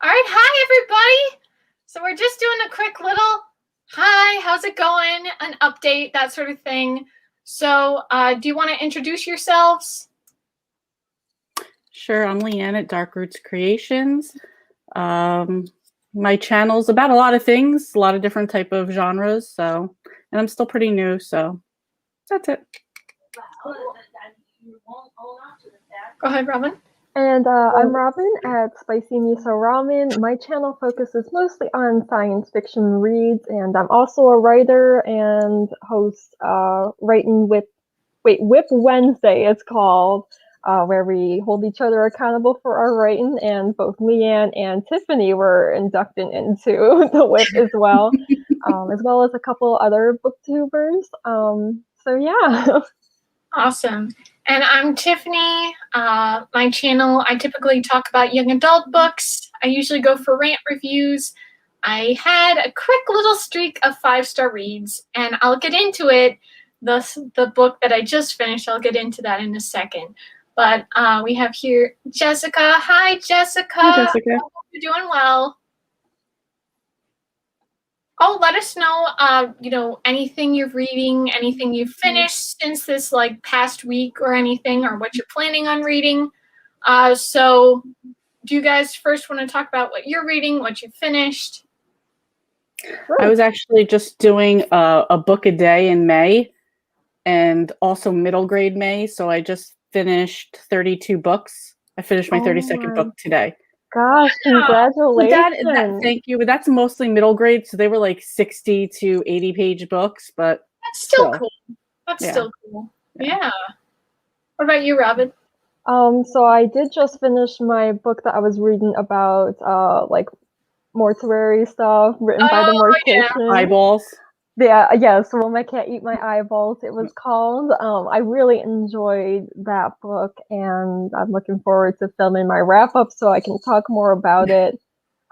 All right, hi everybody. So we're just doing a quick little hi, how's it going? An update, that sort of thing. So, do you want to introduce yourselves? Sure, I'm Leanne at Dark Roots Creations. My channel's about a lot of things, a lot of different type of genres. And I'm still pretty new, so that's it. Go ahead, Robin. And I'm Robin at Spicy Miso Ramen. My channel focuses mostly on science fiction reads, and I'm also a writer and host Writing with Whip Wednesday, it's called, where we hold each other accountable for our writing, and both Leanne and Tiffany were inducted into the Whip as well as a couple other booktubers. So yeah. Awesome. And I'm Tiffany. My channel, I typically talk about young adult books. I usually go for rant reviews. I had a quick little streak of 5-star reads, and I'll get into it. The book that I just finished, I'll get into that in a second. But we have here Jessica. Hi, Jessica. Hi, Jessica. I hope you're doing well. Oh, let us know, anything you're reading, anything you've finished since this past week or anything, or what you're planning on reading. So do you guys first want to talk about what you're reading, what you finished? I was actually just doing a book a day in May and also middle grade May. So I just finished 32 books. I finished my 32nd book today. Gosh, congratulations. Thank you. But that's mostly middle grade. So they were like 60 to 80 page books, but that's still cool. That's still cool. Yeah. What about you, Robin? So I did just finish my book that I was reading about mortuary stuff written by the mortician. Eyeballs. Yeah, so When My Cat Eat My Eyeballs, it was called. I really enjoyed that book, and I'm looking forward to filming my wrap-up so I can talk more about it.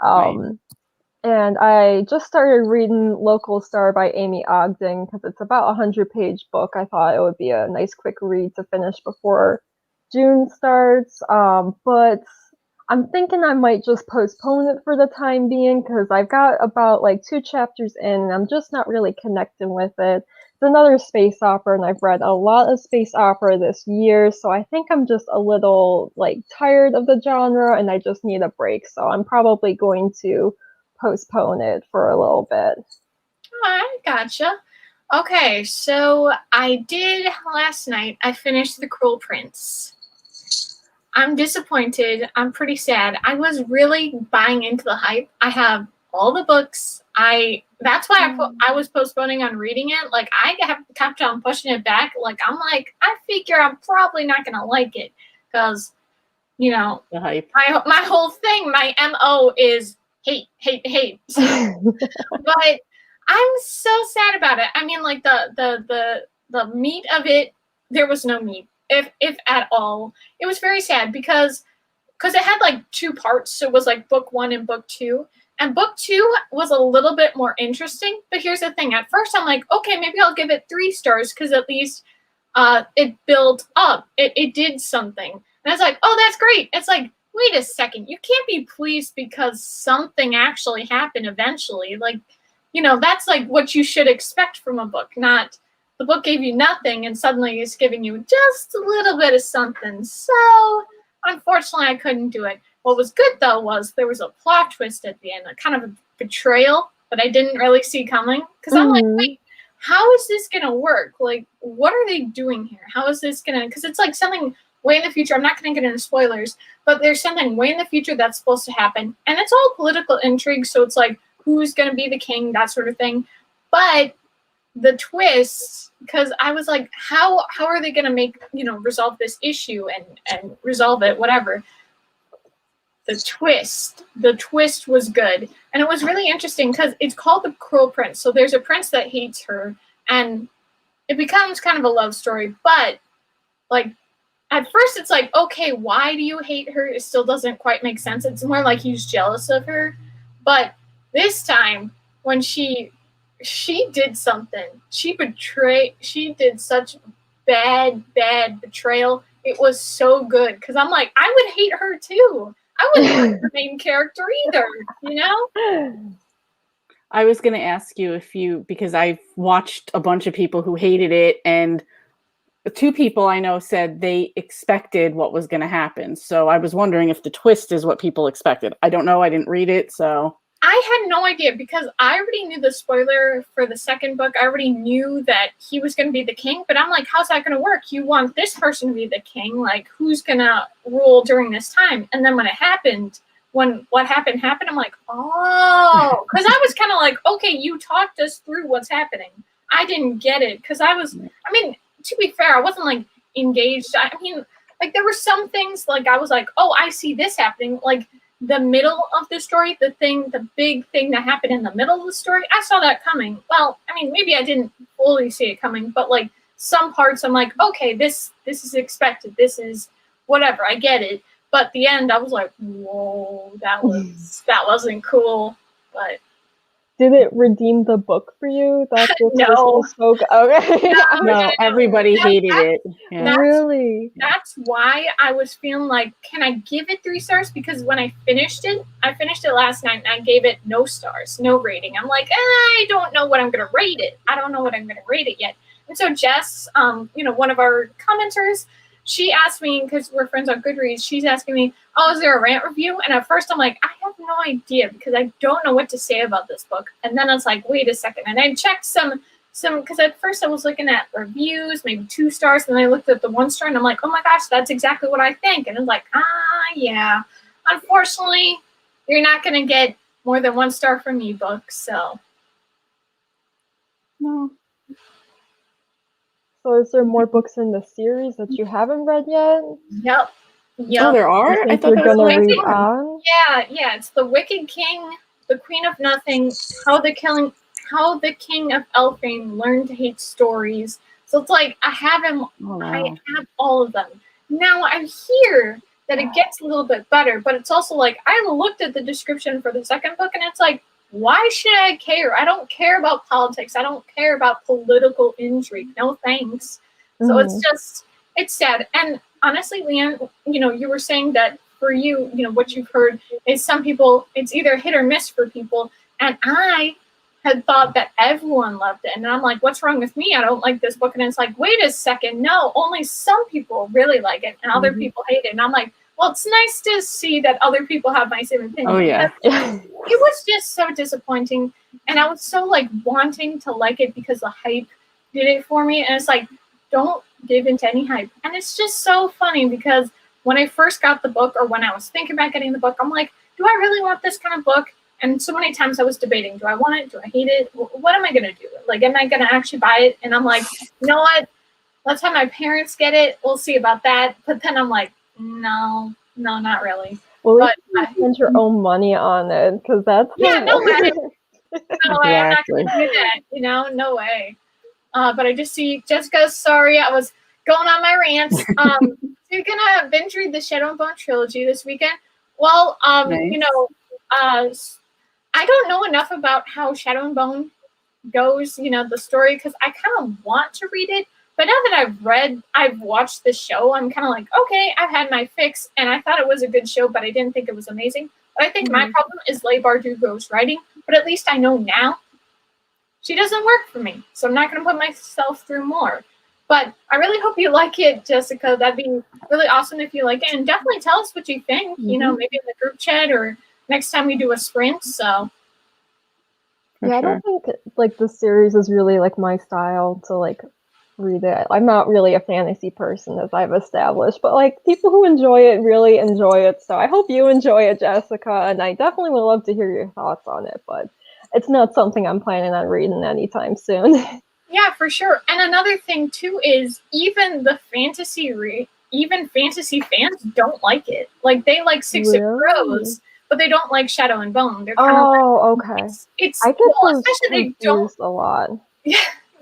And I just started reading Local Star by Amy Ogden because it's about a 100-page book. I thought it would be a nice quick read to finish before June starts. But I'm thinking I might just postpone it for the time being because I've got about 2 chapters in and I'm just not really connecting with it. It's another space opera, and I've read a lot of space opera this year, so I think I'm just a little tired of the genre and I just need a break. So I'm probably going to postpone it for a little bit. All right, gotcha. Okay, so I did last night. I finished The Cruel Prince. I'm disappointed. I'm pretty sad. I was really buying into the hype. I have all the books. That's why I was postponing on reading it. I have kept on pushing it back. I figure I'm probably not gonna like it because, the hype. My whole thing, my MO is hate. But I'm so sad about it. I mean, the meat of it, there was no meat. If at all. It was very sad because it had 2 parts. So it was book 1 and book 2. And book 2 was a little bit more interesting. But here's the thing. At first I'm okay, maybe I'll give it 3 stars because at least it built up. It did something. And I was oh, that's great. It's wait a second. You can't be pleased because something actually happened eventually. That's what you should expect from a book, not the book gave you nothing and suddenly it's giving you just a little bit of something. So unfortunately, I couldn't do it. What was good, though, was there was a plot twist at the end, a kind of a betrayal that I didn't really see coming. Because I'm wait, how is this going to work? What are they doing here? How is this going to... Because it's something way in the future. I'm not going to get into spoilers, but there's something way in the future that's supposed to happen. And it's all political intrigue, so it's who's going to be the king, that sort of thing. But the twist, because I was how are they going to make, resolve this issue and resolve it, whatever. The twist was good. And it was really interesting because it's called The Cruel Prince. So there's a prince that hates her and it becomes kind of a love story. But at first it's okay, why do you hate her? It still doesn't quite make sense. It's more he's jealous of her. But this time when she did something. She did such bad betrayal. It was so good because I'm I would hate her too. I wouldn't like the main character either, you know? I was going to ask you because I've watched a bunch of people who hated it, and 2 people I know said they expected what was going to happen. So I was wondering if the twist is what people expected. I don't know. I didn't read it, so. I had no idea because I already knew the spoiler for the second book. I already knew that he was going to be the king, but I'm like, how's that going to work? You want this person to be the king. Like, who's going to rule during this time? And then when it happened, when what happened, I'm like, oh, because I was kind of like, okay, you talked us through what's happening. I didn't get it because I mean, to be fair, I wasn't like engaged. I mean, like there were some things like I was like, oh, I see this happening. Like the middle of the story, the big thing that happened in the middle of the story, I saw that coming. Well, I mean, maybe I didn't fully see it coming, but like some parts I'm like, okay, this is expected. This is whatever. I get it. But the end, I was like, whoa, that wasn't cool. But did it redeem the book for you? That's what no. spoke. Okay. No, everybody hated it. Yeah. Really? That's why I was feeling like, can I give it 3 stars? Because when I finished it last night and I gave it no stars, no rating. I'm like, I don't know what I'm going to rate it. I don't know what I'm going to rate it yet. And so Jess, one of our commenters, she asked me, because we're friends on Goodreads, she's asking me, oh, is there a rant review? And at first I'm like, I have no idea because I don't know what to say about this book. And then I was like, wait a second. And I checked some, because at first I was looking at reviews, maybe 2 stars. And then I looked at the 1 star and I'm like, oh my gosh, that's exactly what I think. And it's like, yeah. Unfortunately, you're not going to get more than 1 star from me, book. So. No. So is there more books in the series that you haven't read yet? Yep. Oh, there are? I thought that was gonna read one. on. Yeah. It's The Wicked King, The Queen of Nothing, How the King of Elfane Learned to Hate Stories. So it's like I have him. Oh, wow. I have all of them. Now I hear that it gets a little bit better, but it's also like I looked at the description for the second book, and it's like, why should I care? I don't care about politics. I don't care about political intrigue. No thanks. So it's sad. And honestly, Leanne, you were saying that for you, what you've heard is some people, it's either hit or miss for people. And I had thought that everyone loved it. And I'm like, what's wrong with me? I don't like this book. And it's like, wait a second. No, only some people really like it and other people hate it. And I'm like, well, it's nice to see that other people have my same opinion. Oh, yeah. It was just so disappointing. And I was so like wanting to like it because the hype did it for me. And it's like, don't give into any hype. And it's just so funny because when I first got the book or when I was thinking about getting the book, I'm like, do I really want this kind of book? And so many times I was debating, do I want it? Do I hate it? What am I going to do? Like, am I going to actually buy it? And I'm like, you know what? Let's have my parents get it. We'll see about that. But then I'm like, no, not really. Well, but you spend your own money on it because that's no way. No way. I'm not Exactly. going to do that. No way. But I just see Jessica. Sorry, I was going on my rants. So you're gonna binge read the Shadow and Bone trilogy this weekend. Well, nice. I don't know enough about how Shadow and Bone goes. The story because I kind of want to read it. But now that I've watched the show, I'm kind of like, okay, I've had my fix, and I thought it was a good show, but I didn't think it was amazing. But I think my problem is Leigh Bardugo's writing. But at least I know now she doesn't work for me, so I'm not going to put myself through more. But I really hope you like it, Jessica. That'd be really awesome if you like it, and definitely tell us what you think. Maybe in the group chat or next time we do a sprint. So. I don't think like the series is really like my style to like read it. I'm not really a fantasy person, as I've established, but like people who enjoy it really enjoy it. So I hope you enjoy it, Jessica, and I definitely would love to hear your thoughts on it, but it's not something I'm planning on reading anytime soon. Yeah, for sure. And another thing too is even fantasy fans don't like it. Like they like Six of Crows, but they don't like Shadow and Bone. They're kind of like, okay. It's I get cool, especially they don't a lot.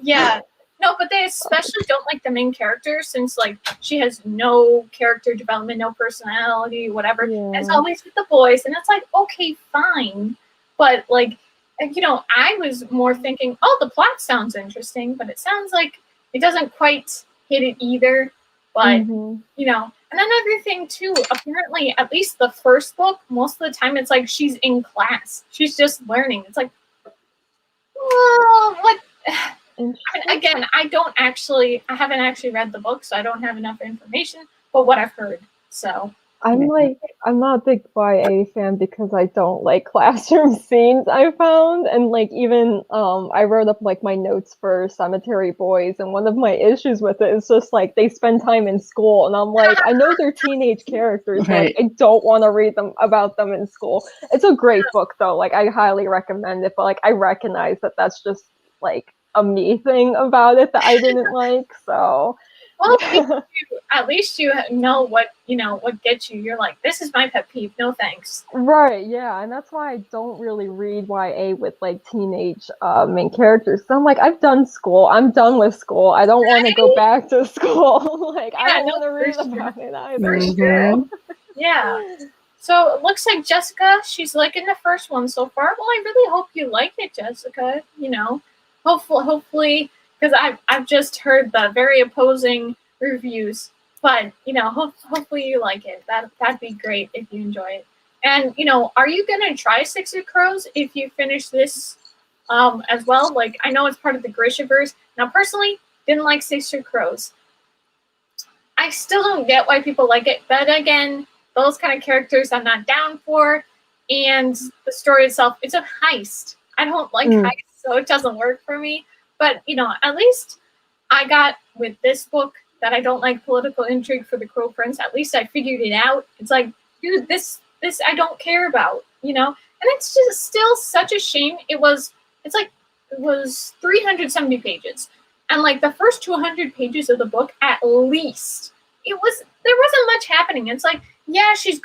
Yeah. No, but they especially don't like the main character since like she has no character development, no personality, whatever. Yeah. It's always with the boys, and it's like, okay, fine. But like, I was more thinking, oh, the plot sounds interesting, but it sounds like it doesn't quite hit it either. But Mhm. you know, and another thing too, apparently, at least the first book, most of the time it's like she's in class. She's just learning. It's like, well, what? Interesting. Again, I haven't actually read the book, so I don't have enough information, but what I've heard. So, I'm not a big YA fan because I don't like classroom scenes, I found. And like even I wrote up like my notes for Cemetery Boys, and one of my issues with it is just like they spend time in school, and I'm like, I know they're teenage characters, but like Right. I don't want to read them about them in school. It's a great book though, like I highly recommend it, but like I recognize that that's just like a me thing about it that I didn't like, so well, yeah. at least you know what gets you. You're like, this is my pet peeve. No thanks. Right, yeah, and that's why I don't really read YA with like teenage main characters. So I'm like, I've done school. I'm done with school. I don't want to go back to school. Like, I Yeah, don't no, want to for read sure. about it either. For sure. Mhm. Yeah. So it looks like Jessica, she's liking the first one so far. Well, I really hope you like it, Jessica. You know, hopefully, because I've just heard the very opposing reviews. But you know, hopefully you like it. That'd be great if you enjoy it. And you know, are you gonna try Six of Crows if you finish this as well? Like I know it's part of the Grishaverse. Now, personally, didn't like Six of Crows. I still don't get why people like it, but again, those kind of characters I'm not down for, and the story itself, it's a heist. I don't like heists, so it doesn't work for me. But you know, at least I got with this book that I don't like political intrigue for the Crow Prince. At least I figured it out. It's like, dude, this I don't care about, you know. And it's just still such a shame. It was 370 pages. And like the first 200 pages of the book, at least, there wasn't much happening. It's like, yeah, she's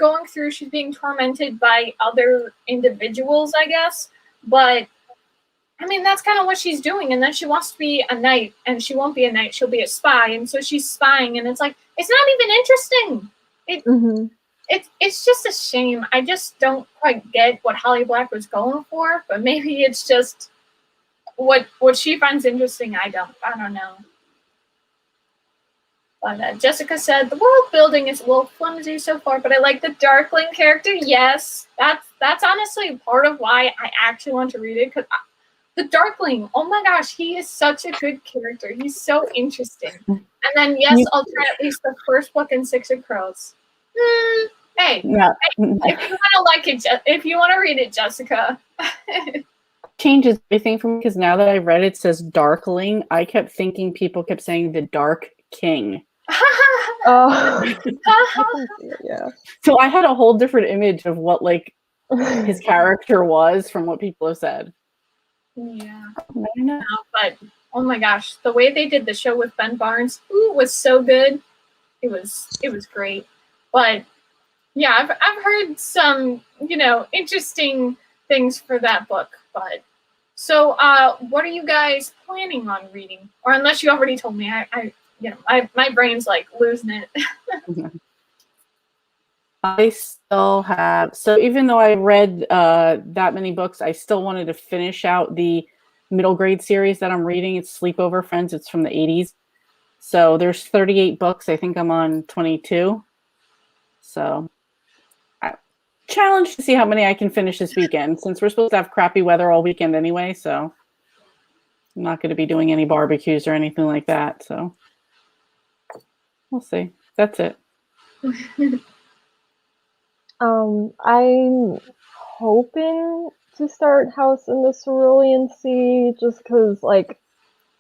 being tormented by other individuals, I guess. But I mean, that's kind of what she's doing. And then she wants to be a knight, and she won't be a knight. She'll be a spy. And so she's spying, and it's like, it's not even interesting. It's just a shame. I just don't quite get what Holly Black was going for, but maybe it's just what she finds interesting. I don't know. But Jessica said the world building is a little flimsy so far, but I like the Darkling character. Yes, that's honestly part of why I actually want to read it, because the Darkling, oh my gosh, he is such a good character. He's so interesting. And then yes, I'll try at least the first book in Six of Crows. Hey, Yeah. if you want to like it, if you want to read it, Jessica. Changes everything for me because now that I read it says Darkling, I kept thinking people kept saying the Dark King. Oh, yeah. So I had a whole different image of what like his character was from what people have said. Yeah. I don't know. But oh my gosh, the way they did the show with Ben Barnes was so good. It was great. But yeah, I've heard some, you know, interesting things for that book. But so what are you guys planning on reading? Or unless you already told me, I you know, my brain's like losing it. I still have, so even though I read that many books, I still wanted to finish out the middle grade series that I'm reading. It's Sleepover Friends. It's from the 80s. So there's 38 books. I think I'm on 22. So I challenged to see how many I can finish this weekend, since we're supposed to have crappy weather all weekend anyway. So I'm not going to be doing any barbecues or anything like that. So we'll see. That's it. I'm hoping to start House in the Cerulean Sea just because, like,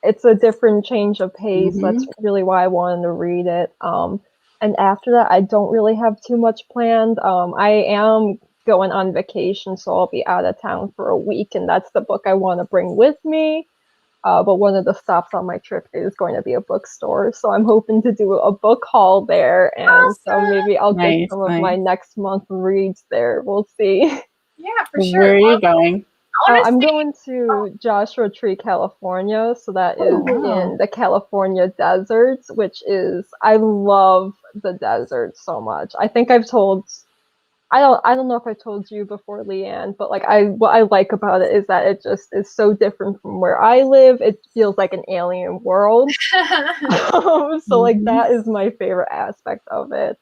it's a different change of pace. That's really why I wanted to read it. And after that, I don't really have too much planned. I am going on vacation, so I'll be out of town for a week, and that's the book I want to bring with me. But one of the stops on my trip is going to be a bookstore, so I'm hoping to do a book haul there, and so maybe I'll get some of my next month reads there. We'll see. Yeah, for sure. Where are you going? I'm going to Joshua Tree, California, so that is in the California deserts, which is, I love the desert so much. I think I've told I don't know if I told you before, Leanne, but like what I like about it is that it just is so different from where I live. It feels like an alien world. So like that is my favorite aspect of it.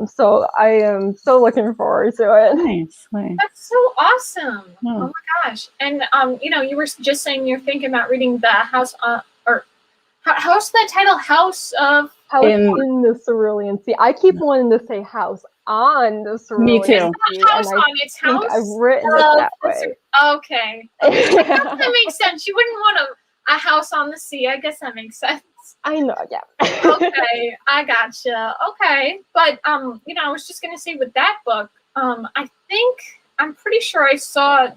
So I am so looking forward to it. Nice. That's so awesome. Oh my gosh. And you know, you were just saying you're thinking about reading the House or how's the title? House in the Cerulean Sea. I keep wanting to say House on the Cerulean Me too. Sea. And I think I've written it that way. Okay. I guess that makes sense. You wouldn't want a house on the sea. I guess that makes sense. I know, yeah. Okay, I gotcha. Okay. But you know, I was just gonna say with that book, I'm pretty sure I saw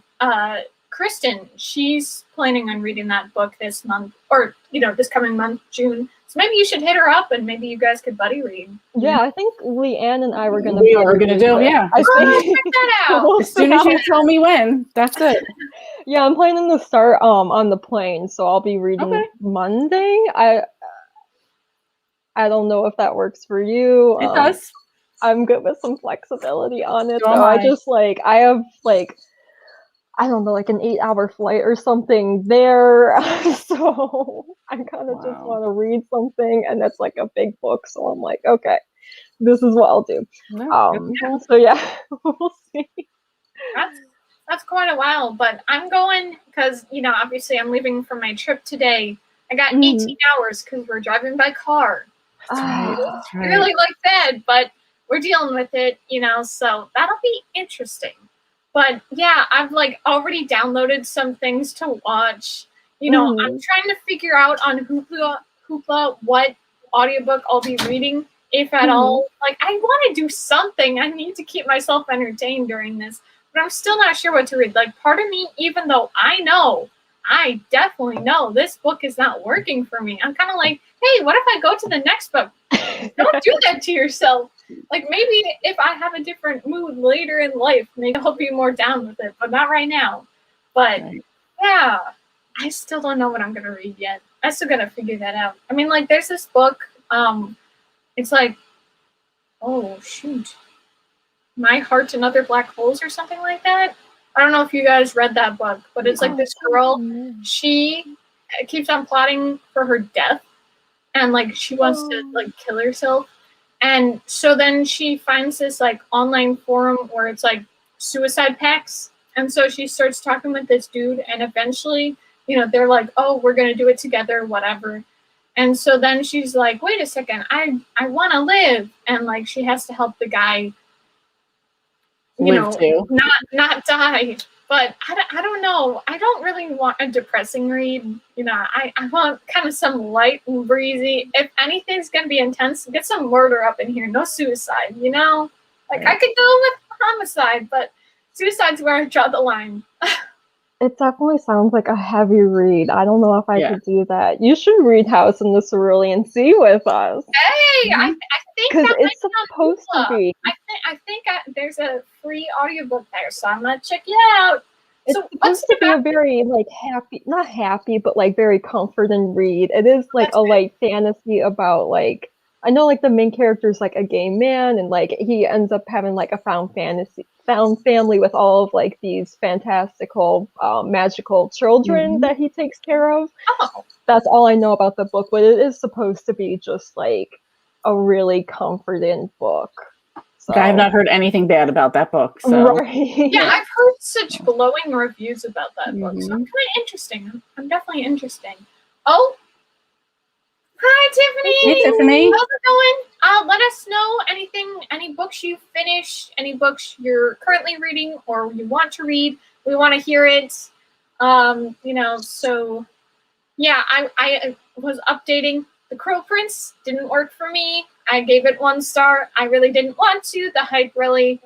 Kristen, she's planning on reading that book this month, or you know, this coming month, June. So maybe you should hit her up, and maybe you guys could buddy read. Yeah, I think Leanne and I were gonna. We were gonna do, yeah. Check that out. As soon as you tell me when, that's it. Yeah, I'm planning to start on the plane, so I'll be reading Monday. I don't know if that works for you. It does. I'm good with some flexibility on it, So though. I just I have I don't know, like an 8-hour flight or something there. So I kind of just want to read something, and that's like a big book. So I'm like, okay, this is what I'll do. So yeah, we'll see. That's quite a while, but I'm going because, you know, obviously I'm leaving for my trip today. I got 18 hours because we're driving by car. That's right. Really like that, but we're dealing with it, you know, so that'll be interesting. But yeah, I've like already downloaded some things to watch. You know, I'm trying to figure out on Hoopla what audiobook I'll be reading, if at all. Like, I want to do something. I need to keep myself entertained during this, but I'm still not sure what to read. Like, part of me, even though I definitely know this book is not working for me, I'm kind of like, hey, what if I go to the next book? Don't do that to yourself. Like, maybe if I have a different mood later in life, maybe I'll be more down with it, but not right now. But yeah, I still don't know what I'm gonna read yet. I still gotta figure that out. I mean, like, there's this book, it's like, oh shoot, My Heart and Other Black Holes or something like that. I don't know if you guys read that book, but it's like this girl, she keeps on plotting for her death, and like she wants to like kill herself. And so then she finds this like online forum where it's like suicide pacts. And so she starts talking with this dude, and eventually, you know, they're like, oh, we're going to do it together, whatever. And so then she's like, wait a second, I want to live. And like, she has to help the guy, you know, not die. But I don't know. I don't really want a depressing read. You know, I want kind of some light and breezy. If anything's going to be intense, get some murder up in here. No suicide, you know? Like, I could go with homicide, but suicide's where I draw the line. It definitely sounds like a heavy read. I don't know if I could do that. You should read House in the Cerulean Sea with us. Hey, I think because it's supposed to be. I think there's a free audiobook there, so I'm gonna check it out. It's supposed to be a very like happy, not happy, but like very comforting read. It is like a light fantasy about like, I know like the main character is like a gay man, and like he ends up having like a found family with all of like these fantastical magical children that he takes care of. That's all I know about the book, but it is supposed to be just like a really comforting book. So. I have not heard anything bad about that book. So. Yeah, I've heard such glowing reviews about that book, so I'm kind of interesting. I'm definitely interesting. Oh, hi, Tiffany. Hey, Tiffany. How's it going? Let us know any books you finished, any books you're currently reading or you want to read. We want to hear it. You know, so yeah, I was updating. The Crow Prince didn't work for me. I gave it 1 star. I really didn't want to. The hype really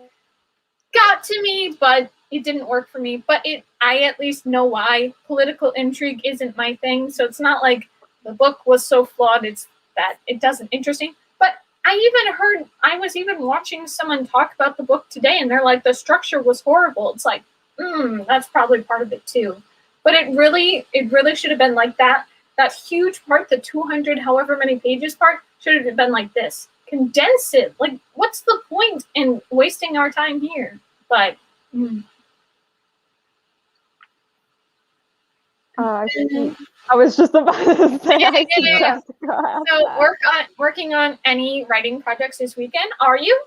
got to me, but it didn't work for me. But I at least know why. Political intrigue isn't my thing, so it's not like the book was so flawed, it's that it doesn't interesting. But I was even watching someone talk about the book today, and they're like, the structure was horrible. It's like, that's probably part of it too. But it really should have been like that. That huge part, the 200 however many pages part, should have been like this. condense it. Like, what's the point in wasting our time here? But I was just about to say, I see Jessica. So working on any writing projects this weekend? Are you?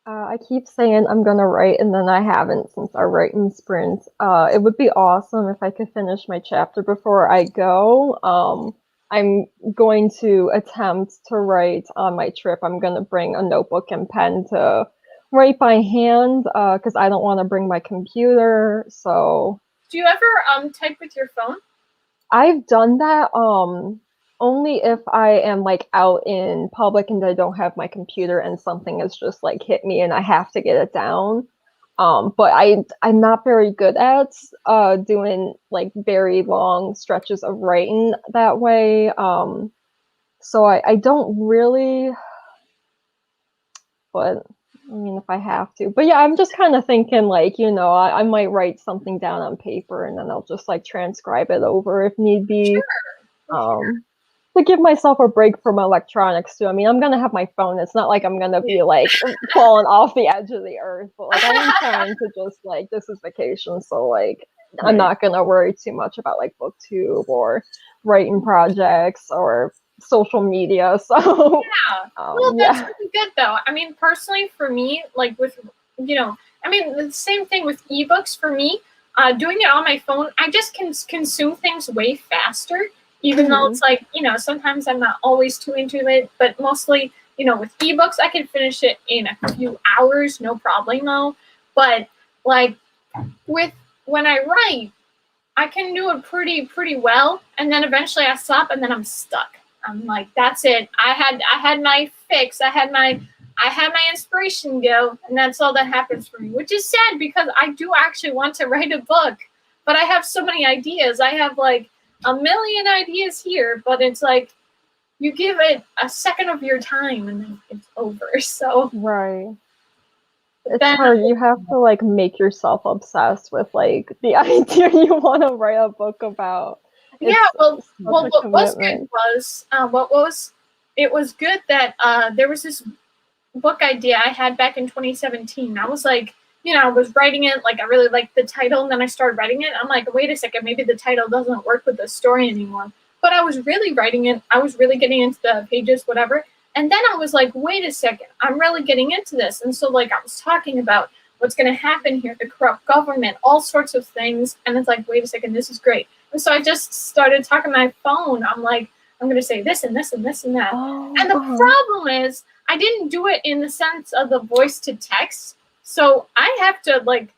I keep saying I'm gonna write, and then I haven't since our writing sprint. It would be awesome if I could finish my chapter before I go. I'm going to attempt to write on my trip. I'm gonna bring a notebook and pen to write by hand, because I don't want to bring my computer. So. Do you ever type with your phone? I've done that only if I am like out in public and I don't have my computer and something has just like hit me and I have to get it down. But I'm not very good at doing like very long stretches of writing that way. So I don't really, but I mean, if I have to. But yeah, I'm just kind of thinking like, I might write something down on paper and then I'll just like transcribe it over if need be. Sure. To give myself a break from electronics too. I mean, I'm gonna have my phone. It's not like I'm gonna be like falling off the edge of the earth, but like I am trying to just like, this is vacation, so like I'm not gonna worry too much about like booktube or writing projects or social media. So that's really good though. I mean, personally for me, like with I mean the same thing with ebooks for me. Doing it on my phone, I just can consume things way faster. Even though it's like, sometimes I'm not always too into it, but mostly, with ebooks, I can finish it in a few hours, no problemo. But like when I write, I can do it pretty well, and then eventually I stop, and then I'm stuck. I'm like, that's it. I had my fix. I had my inspiration go, and that's all that happens for me, which is sad because I do actually want to write a book, but I have so many ideas. I have like a million ideas here, but it's like you give it a second of your time and then it's over. So right, it's hard. You have to like make yourself obsessed with like the idea you want to write a book about. Well, what was good was it was good that there was this book idea I had back in 2017. I was like, I was writing it, like I really liked the title, and then I started writing it. I'm like, wait a second, maybe the title doesn't work with the story anymore. But I was really writing it. I was really getting into the pages, whatever. And then I was like, wait a second, I'm really getting into this. And so like I was talking about what's going to happen here, the corrupt government, all sorts of things. And it's like, wait a second, this is great. And so I just started talking on my phone. I'm like, I'm going to say this and this and this and that. And the problem is I didn't do it in the sense of the voice to text. So I have to like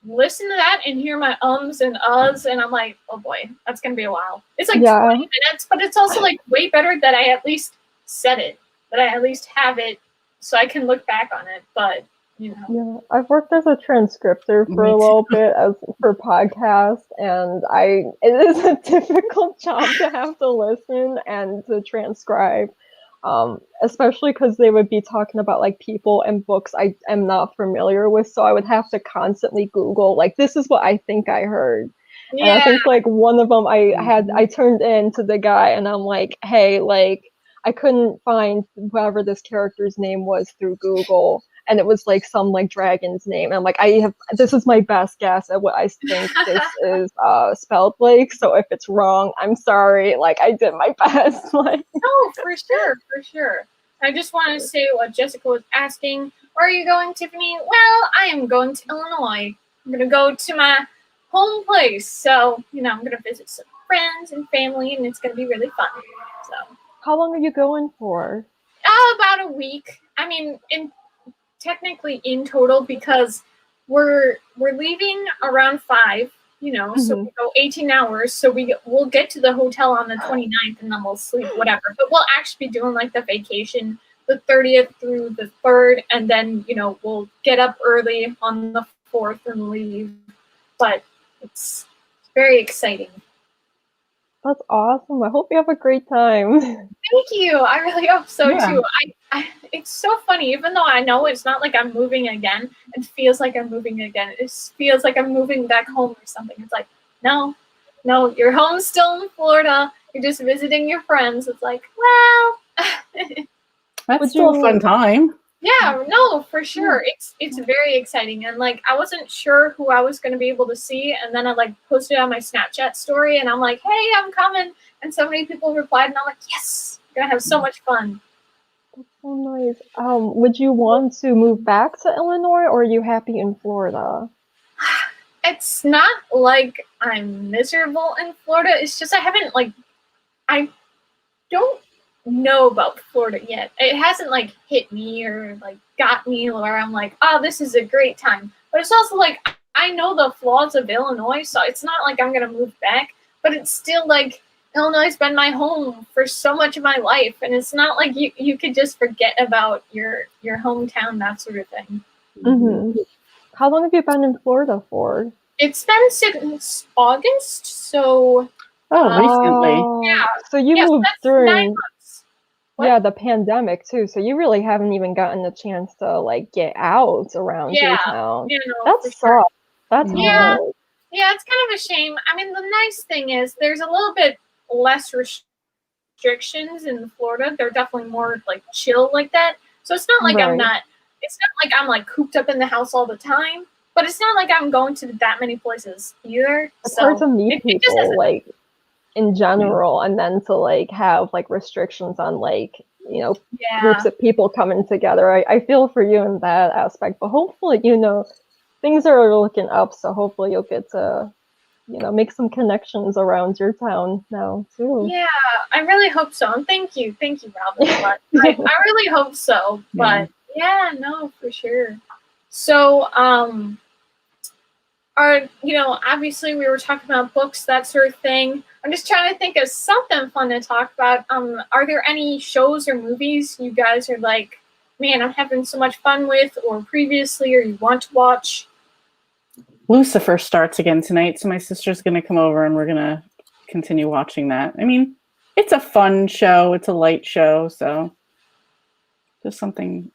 listen to that and hear my ums and uhs, and I'm like, oh boy, that's gonna be a while. It's like 20 minutes, but it's also like way better that I at least said it, that I at least have it, so I can look back on it. But yeah, I've worked as a transcriptor for a little bit for podcasts, and it is a difficult job to have to listen and to transcribe. Especially because they would be talking about like people and books I am not familiar with, so I would have to constantly Google like, this is what I think I heard. And I think like one of them I turned in to the guy and I'm like, hey, like I couldn't find whoever this character's name was through Google, and it was like some like dragon's name. And I'm like, this is my best guess at what I think this is spelled like. So if it's wrong, I'm sorry. Like I did my best. Like no, for sure. I just want to say what Jessica was asking. Where are you going, Tiffany? Well, I am going to Illinois. I'm gonna go to my home place. So I'm gonna visit some friends and family, and it's gonna be really fun. So. How long are you going for? About a week. I mean, technically in total, because we're leaving around 5, so we go 18 hours. So we'll get to the hotel on the 29th and then we'll sleep, whatever. But we'll actually be doing like the vacation the 30th through the 3rd, and then we'll get up early on the 4th and leave. But it's very exciting. That's awesome. I hope you have a great time. Thank you. I really hope so too. It's so funny, even though I know it's not like I'm moving again, it feels like I'm moving again. It feels like I'm moving back home or something. It's like, no, your home's still in Florida. You're just visiting your friends. It's like, well, That's still a fun time. Yeah, no, for sure. It's very exciting, and like I wasn't sure who I was going to be able to see, and then I like posted on my Snapchat story, and I'm like, "Hey, I'm coming," and so many people replied, and I'm like, "Yes, we're gonna have so much fun." That's so nice. Would you want to move back to Illinois, or are you happy in Florida? It's not like I'm miserable in Florida. It's just I don't know about Florida yet. It hasn't like hit me or like got me where I'm like, oh, this is a great time. But it's also like I know the flaws of Illinois, so it's not like I'm gonna move back. But it's still like Illinois has been my home for so much of my life, and it's not like you could just forget about your hometown, that sort of thing. Mm-hmm. How long have you been in Florida for? It's been since August, so recently. yeah. So you moved that's 9 during months. What? yeah, the pandemic too. So you really haven't even gotten a chance to like get out around your town. You know, That for sucks. sure. That's Yeah. hard. Yeah, it's kind of a shame. I mean, the nice thing is there's a little bit less restrictions in Florida. They're definitely more like chill like that. So it's not like Right. it's not like I'm like cooped up in the house all the time, but it's not like I'm going to that many places either. It's hard So to meet it just people has like in general, and then to like have like restrictions on like groups of people coming together. I feel for you in that aspect, but hopefully things are looking up, so hopefully you'll get to make some connections around your town now too. Yeah, I really hope so. And thank you, Robin. But I really hope so. But yeah, no, for sure. So, obviously we were talking about books, that sort of thing. I'm just trying to think of something fun to talk about. Are there any shows or movies you guys are like, man, I'm having so much fun with, or previously, or you want to watch? Lucifer starts again tonight, so my sister's going to come over and we're going to continue watching that. I mean, it's a fun show. It's a light show, so just something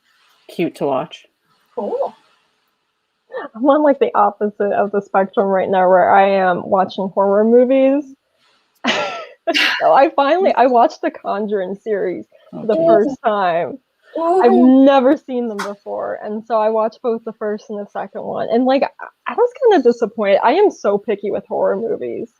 cute to watch. Cool. I'm on like the opposite of the spectrum right now, where I am watching horror movies. So I watched the Conjuring series for the first time. I've never seen them before, and so I watched both the first and the second one. And like I was kind of disappointed. I am so picky with horror movies,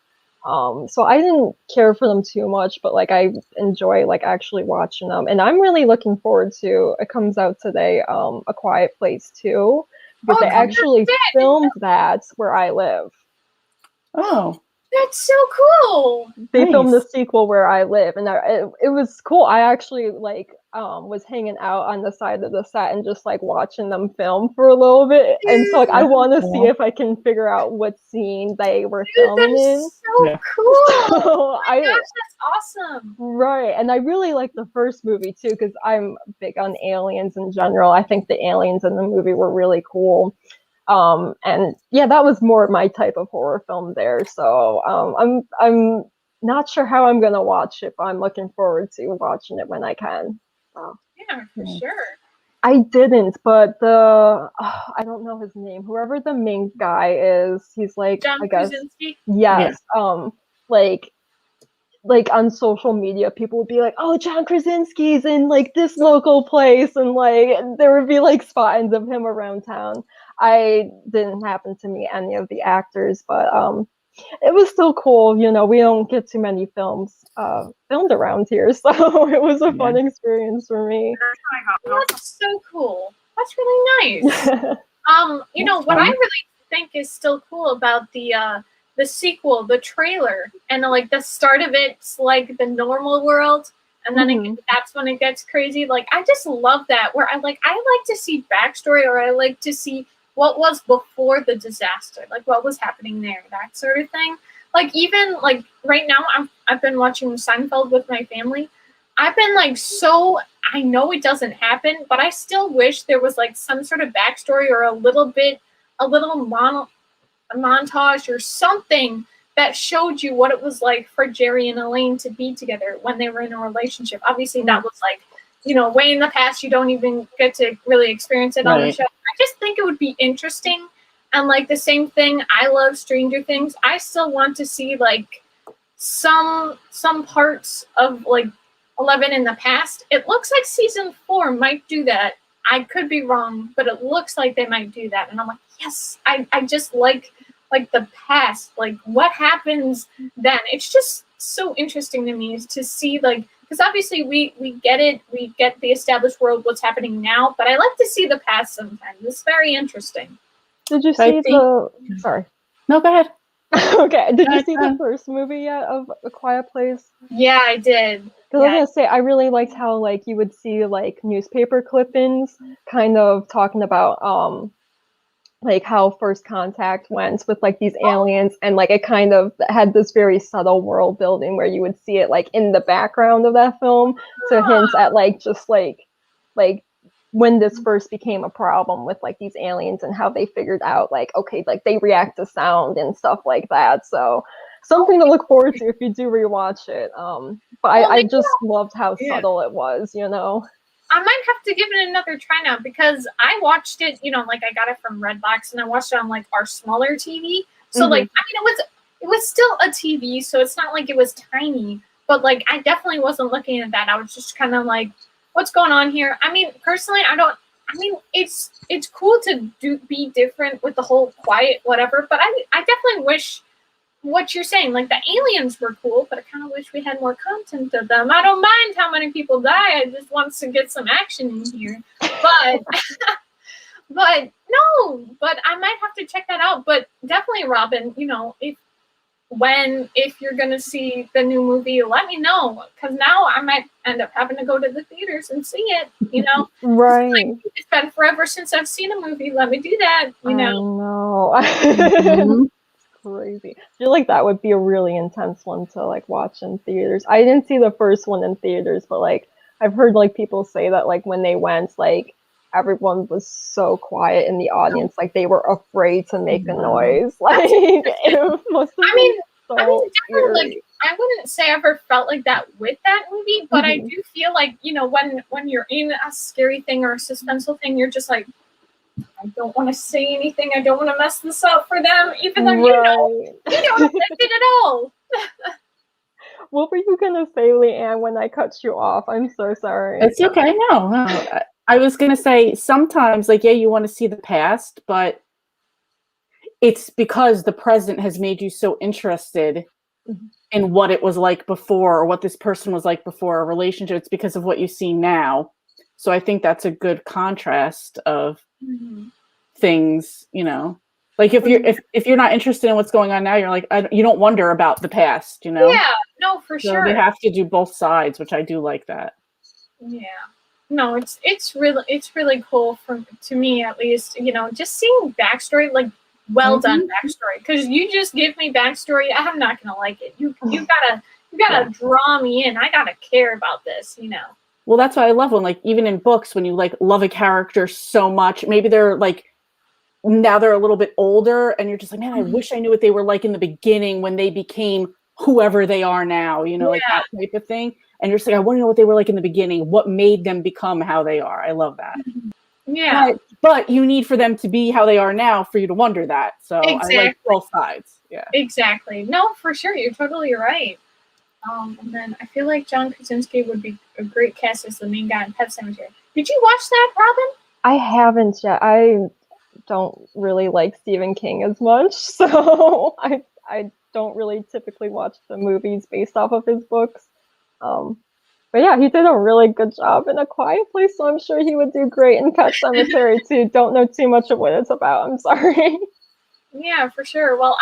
so I didn't care for them too much. But like I enjoy like actually watching them, and I'm really looking forward to. It comes out today, A Quiet Place 2, because they actually filmed that where I live. Oh. That's so cool. They filmed the sequel where I live, and it was cool. I actually like was hanging out on the side of the set and just like watching them film for a little bit. And so like I want to see if I can figure out what scene they were filming in. So cool. So oh my gosh, that's awesome. Right. And I really like the first movie too, because I'm big on aliens in general. I think the aliens in the movie were really cool. And yeah, that was more my type of horror film there. So I'm not sure how I'm gonna watch it, but I'm looking forward to watching it when I can. So. Yeah, for sure. I didn't, but I don't know his name. Whoever the main guy is, he's like John I guess Krasinski? yes. Yeah. Like on social media, people would be like, "Oh, John Krasinski's in like this local place," and like there would be like spottings of him around town. I didn't happen to meet any of the actors, but it was still cool. We don't get too many films filmed around here, so it was a fun experience for me. That's so cool. That's really nice. What I really think is still cool about the sequel, the trailer, and like the start of it's like the normal world, and then that's when it gets crazy. Like I just love that, where I like to see backstory, or I like to see what was before the disaster, like what was happening there, that sort of thing. Like even like right now, I've been watching Seinfeld with my family. I've been like I know it doesn't happen, but I still wish there was like some sort of backstory or a little montage or something that showed you what it was like for Jerry and Elaine to be together when they were in a relationship. Obviously, that was like, way in the past. You don't even get to really experience it on the show. I just think it would be interesting. And like the same thing, I love Stranger Things. I still want to see like some parts of like 11 in the past. It looks like season 4 might do that. I could be wrong, but it looks like they might do that. And I'm like, yes, I just like the past, like what happens then. It's just so interesting to me to see, like, because obviously we get it, we get the established world, what's happening now, but I like to see the past sometimes. It's very interesting. Did you see sorry. No, go ahead. Okay. Did you see the first movie yet of A Quiet Place? Yeah, I did. Because I was gonna say, I really liked how like you would see like newspaper clippings kind of talking about like how First Contact went with like these aliens, and like it kind of had this very subtle world building where you would see it like in the background of that film to hint at like just like when this first became a problem with like these aliens and how they figured out like, okay, like they react to sound and stuff like that. So something to look forward to if you do rewatch it. But I just loved how subtle it was, you know. I might have to give it another try now, because I watched it, you know, like I got it from Redbox and I watched it on like our smaller TV. So like, I mean, it was still a TV, so it's not like it was tiny, but like I definitely wasn't looking at that. I was just kind of like, what's going on here? I mean, personally, it's cool to be different with the whole quiet whatever, but I definitely wish what you're saying, like the aliens were cool, but I kind of wish we had more content of them. I don't mind how many people die. I just want to get some action in here. But but I might have to check that out. But definitely, Robin, you know, if you're gonna see the new movie, let me know, because now I might end up having to go to the theaters and see it. You know, right? It's been forever since I've seen a movie. Let me do that. You know. I know. Crazy. I feel like that would be a really intense one to like watch in theaters. I didn't see the first one in theaters, but like I've heard like people say that like when they went, like everyone was so quiet in the audience, like they were afraid to make a noise. Like it must have been so definitely, like, I wouldn't say I ever felt like that with that movie, but I do feel like, you know, when you're in a scary thing or a suspenseful thing, you're just like, I don't want to say anything. I don't want to mess this up for them, even though you don't affect it at all. What were you gonna say, Leanne, when I cut you off? I'm so sorry. It's okay. No. I was gonna say sometimes, like, yeah, you want to see the past, but it's because the present has made you so interested in what it was like before, or what this person was like before a relationship. It's because of what you see now. So I think that's a good contrast of things, you know. Like if you're not interested in what's going on now, you're like, you don't wonder about the past, you know. Yeah, no, for sure. They have to do both sides, which I do like that. Yeah, no, it's really cool to me, at least, you know, just seeing backstory, like well done backstory, because you just give me backstory, I'm not gonna like it. You gotta draw me in. I gotta care about this, you know. Well, that's why I love when, like, even in books, when you like love a character so much, maybe they're like, now they're a little bit older and you're just like, man, I wish I knew what they were like in the beginning when they became whoever they are now, you know, like that type of thing. And you're just like, I want to know what they were like in the beginning, what made them become how they are. I love that. Yeah. But you need for them to be how they are now for you to wonder that. So I like both sides. Yeah. Exactly. No, for sure. You're totally right. And then I feel like John Krasinski would be a great cast as the main guy in Pet Sematary. Did you watch that, Robin? I haven't yet. I don't really like Stephen King as much, so I don't really typically watch the movies based off of his books. But yeah, he did a really good job in A Quiet Place, so I'm sure he would do great in Pet Sematary too. Don't know too much of what it's about. I'm sorry. Yeah, for sure. Well,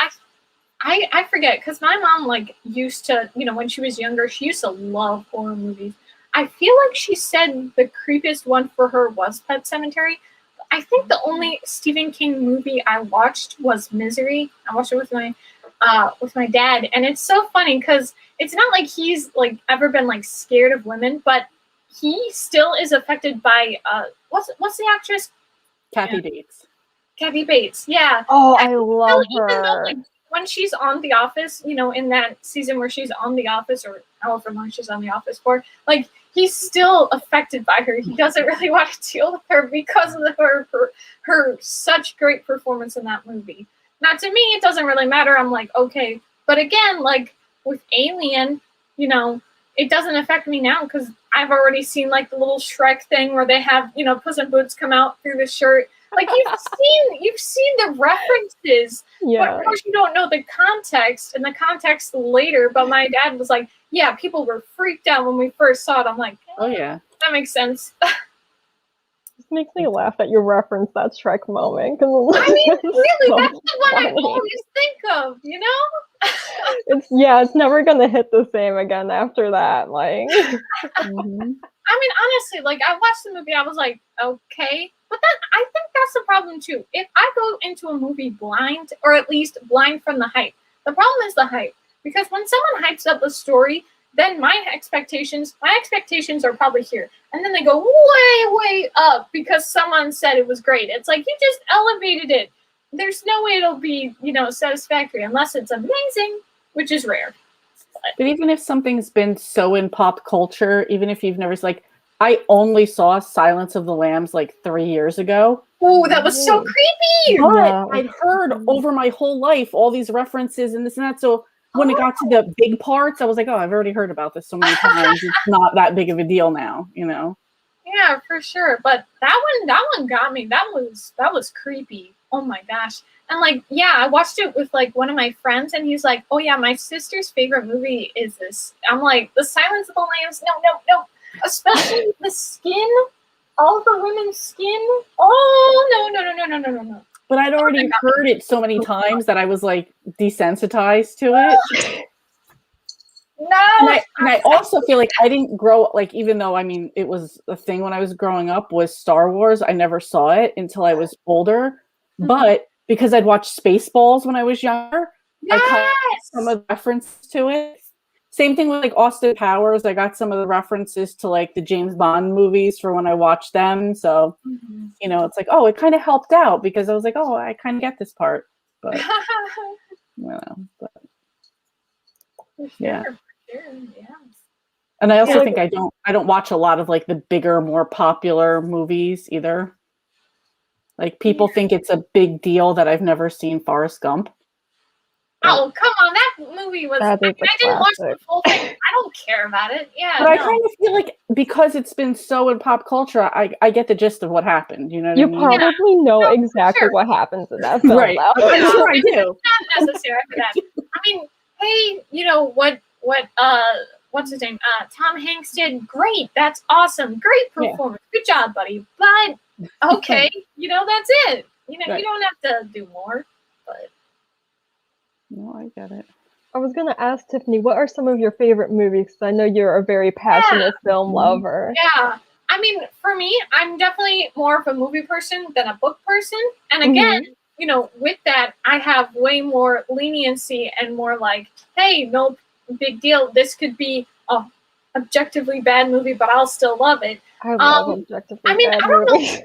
I forget, because my mom, like, used to, you know, when she was younger, she used to love horror movies. I feel like she said the creepiest one for her was Pet Sematary. I think the only Stephen King movie I watched was Misery. I watched it with my dad, and it's so funny because it's not like he's like ever been like scared of women, but he still is affected by what's the actress? Kathy Bates. Kathy Bates, yeah. Oh, I love her. Even though, like, when she's on The Office, you know, in that season where she's on The Office, or however long she's on The Office for, like, he's still affected by her. He doesn't really want to deal with her because of her such great performance in that movie. Now, to me, it doesn't really matter. I'm like, okay. But again, like, with Alien, you know, it doesn't affect me now because I've already seen like the little Shrek thing where they have, you know, Puss in Boots come out through the shirt. Like you've seen the references, but of course you don't know the context and the context later. But my dad was like, yeah, people were freaked out when we first saw it. I'm like, oh yeah, that makes sense. It makes me laugh that you referenced that Shrek moment. I mean, really, so that's the one I funny. always think of, you know? It's never gonna hit the same again after that. Like, mm-hmm. I mean, honestly, like I watched the movie, I was like, okay, but then I think that's the problem too. If I go into a movie blind, or at least blind from the hype, the problem is the hype. Because when someone hypes up a story, then my expectations are probably here, and then they go way up because someone said it was great. It's like you just elevated it. There's no way it'll be, you know, satisfactory unless it's amazing, which is rare. But even if something's been so in pop culture, even if you've never, like, I only saw Silence of the Lambs like 3 years ago. Oh, that was so creepy. But I'd heard over my whole life all these references and this and that. So when it got to the big parts, I was like, oh, I've already heard about this so many times. It's not that big of a deal now, you know? Yeah, for sure. But that one got me. That was creepy. Oh my gosh. And like, yeah, I watched it with like one of my friends and he's like, oh yeah, my sister's favorite movie is this. I'm like, The Silence of the Lambs. No. Especially the skin, all the women's skin. Oh, no. But I'd already heard it so many times that I was like desensitized to it. No. And I also feel like I didn't grow up, like, even though, I mean, it was a thing when I was growing up was Star Wars. I never saw it until I was older. Mm-hmm. But because I'd watched Spaceballs when I was younger, I caught some of the references to it. Same thing with like Austin Powers. I got some of the references to like the James Bond movies for when I watched them. So, you know, it's like, oh, it kind of helped out because I was like, oh, I kind of get this part. But, you know, but yeah. Yeah. And I also think I don't watch a lot of like the bigger, more popular movies either. Like people think it's a big deal that I've never seen Forrest Gump. Oh, come on. That movie was, I didn't watch the full thing. I don't care about it. Yeah. But I kind of feel like because it's been so in pop culture, I get the gist of what happened. You know what I mean? You probably know exactly what happens in that film. Right. I'm sure I do. It's not necessary for that. I mean, hey, you know, what's his name? Tom Hanks did great. That's awesome. Great performance. Yeah. Good job, buddy. But, okay, you know, that's it. You know, you don't have to do more. But no, I get it. I was going to ask Tiffany, what are some of your favorite movies? Because I know you're a very passionate film lover. Yeah. I mean, for me, I'm definitely more of a movie person than a book person. And again, you know, with that, I have way more leniency and more like, hey, no big deal. This could be a objectively bad movie, but I'll still love it. I love objectively bad movies.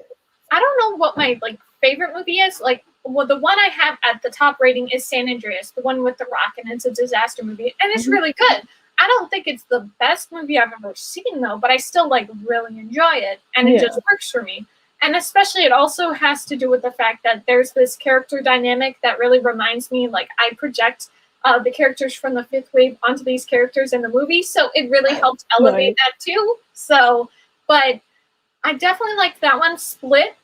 I don't know what my like favorite movie is. Like, well, the one I have at the top rating is San Andreas, the one with The Rock, and it's a disaster movie, and it's really good. I don't think it's the best movie I've ever seen, though, but I still like really enjoy it, and it just works for me. And especially, it also has to do with the fact that there's this character dynamic that really reminds me, like, I project the characters from the Fifth Wave onto these characters in the movie, so it really helps elevate that too. So, but I definitely like that one, Split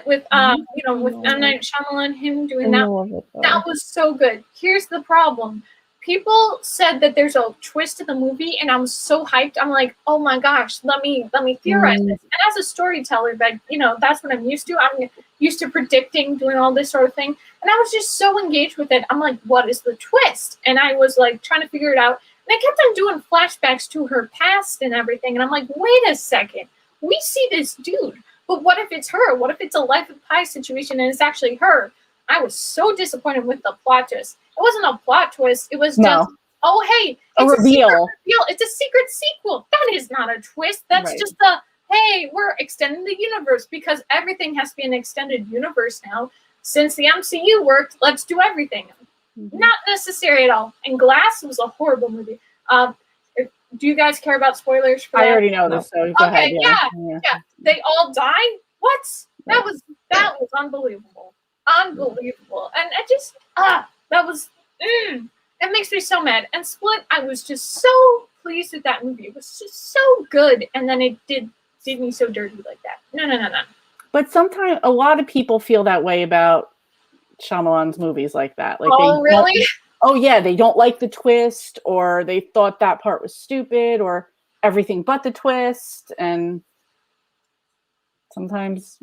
with you know, with M. Night Shyamalan, him doing that. That was so good. Here's the problem. People said that there's a twist in the movie, and I'm so hyped. I'm like, oh my gosh, let me theorize this. And as a storyteller, that, you know, that's what I'm used to. I'm used to predicting, doing all this sort of thing. And I was just so engaged with it. I'm like, what is the twist? And I was like trying to figure it out. And I kept on doing flashbacks to her past and everything. And I'm like, wait a second. We see this dude, but what if it's her? What if it's a Life of Pi situation and it's actually her? I was so disappointed with the plot twist. It wasn't a plot twist. It was just, oh, hey, it's a reveal. It's a secret sequel. That is not a twist. That's just hey, we're extending the universe because everything has to be an extended universe now. Since the MCU worked, let's do everything. Not necessary at all. And Glass was a horrible movie. Do you guys care about spoilers for that? I already know this, so go ahead. Yeah. They all die? What? That was unbelievable. Unbelievable. And I just, that was, it makes me so mad. And Split, I was just so pleased with that movie. It was just so good, and then it did me so dirty like that. No. But sometimes a lot of people feel that way about Shyamalan's movies like that. Like oh, really? Oh yeah, they don't like the twist, or they thought that part was stupid, or everything but the twist. And sometimes,